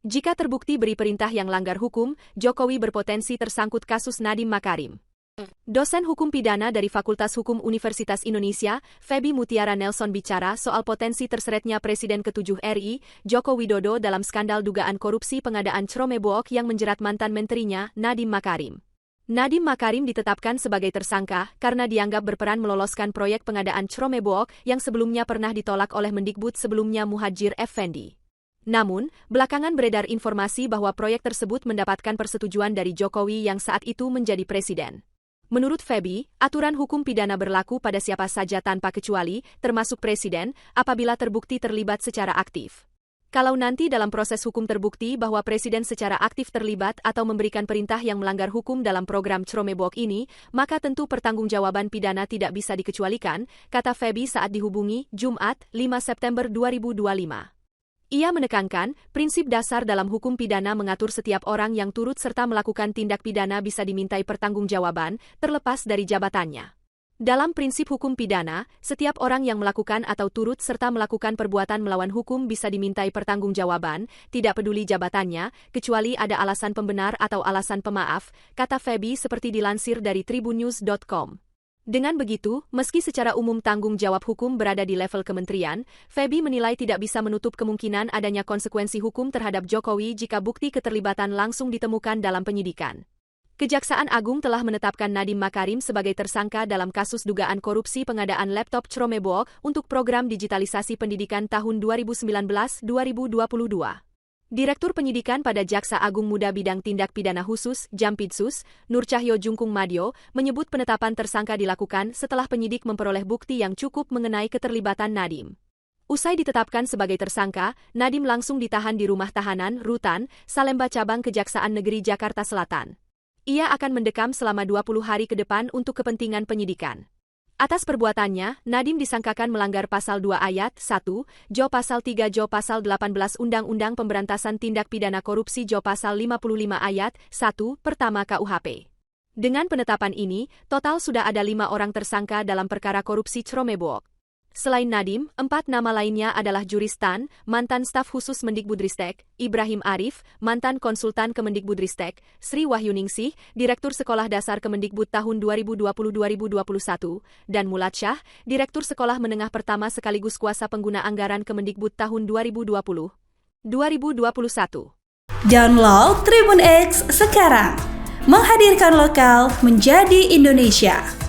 Jika terbukti beri perintah yang langgar hukum, Jokowi berpotensi tersangkut kasus Nadiem Makarim. Dosen hukum pidana dari Fakultas Hukum Universitas Indonesia, Feby Mutiara Nelson bicara soal potensi terseretnya Presiden ke-7 RI, Joko Widodo dalam skandal dugaan korupsi pengadaan Cromebook yang menjerat mantan menterinya, Nadiem Makarim. Nadiem Makarim ditetapkan sebagai tersangka karena dianggap berperan meloloskan proyek pengadaan Cromebook yang sebelumnya pernah ditolak oleh Mendikbud sebelumnya Muhadjir Effendi. Namun, belakangan beredar informasi bahwa proyek tersebut mendapatkan persetujuan dari Jokowi yang saat itu menjadi presiden. Menurut Feby, aturan hukum pidana berlaku pada siapa saja tanpa kecuali, termasuk presiden, apabila terbukti terlibat secara aktif. Kalau nanti dalam proses hukum terbukti bahwa presiden secara aktif terlibat atau memberikan perintah yang melanggar hukum dalam program Cromebook ini, maka tentu pertanggungjawaban pidana tidak bisa dikecualikan, kata Feby saat dihubungi, Jumat, 5 September 2025. Ia menekankan, prinsip dasar dalam hukum pidana mengatur setiap orang yang turut serta melakukan tindak pidana bisa dimintai pertanggungjawaban, terlepas dari jabatannya. Dalam prinsip hukum pidana, setiap orang yang melakukan atau turut serta melakukan perbuatan melawan hukum bisa dimintai pertanggungjawaban, tidak peduli jabatannya, kecuali ada alasan pembenar atau alasan pemaaf, kata Feby seperti dilansir dari tribunnews.com. Dengan begitu, meski secara umum tanggung jawab hukum berada di level kementerian, Feby menilai tidak bisa menutup kemungkinan adanya konsekuensi hukum terhadap Jokowi jika bukti keterlibatan langsung ditemukan dalam penyidikan. Kejaksaan Agung telah menetapkan Nadiem Makarim sebagai tersangka dalam kasus dugaan korupsi pengadaan laptop Cromebook untuk program digitalisasi pendidikan tahun 2019-2022. Direktur Penyidikan pada Jaksa Agung Muda Bidang Tindak Pidana Khusus, Jampitsus, Nur Cahyo Jungkung Madyo, menyebut penetapan tersangka dilakukan setelah penyidik memperoleh bukti yang cukup mengenai keterlibatan Nadiem. Usai ditetapkan sebagai tersangka, Nadiem langsung ditahan di Rumah Tahanan, Rutan, Salemba Cabang Kejaksaan Negeri Jakarta Selatan. Ia akan mendekam selama 20 hari ke depan untuk kepentingan penyidikan. Atas perbuatannya, Nadiem disangkakan melanggar Pasal 2 Ayat 1, Jo Pasal 3 Jo Pasal 18 Undang-Undang Pemberantasan Tindak Pidana Korupsi Jo Pasal 55 Ayat 1, pertama KUHP. Dengan penetapan ini, total sudah ada 5 orang tersangka dalam perkara korupsi Cromebook. Selain Nadiem, 4 nama lainnya adalah Juristan, mantan staf khusus Mendikbudristek, Ibrahim Arif, mantan konsultan Kemendikbudristek, Sri Wahyuningsih, Direktur Sekolah Dasar Kemendikbud tahun 2020-2021, dan Mulad Syah, Direktur Sekolah Menengah Pertama sekaligus kuasa pengguna anggaran Kemendikbud tahun 2020-2021. Download Tribun X sekarang, menghadirkan lokal menjadi Indonesia.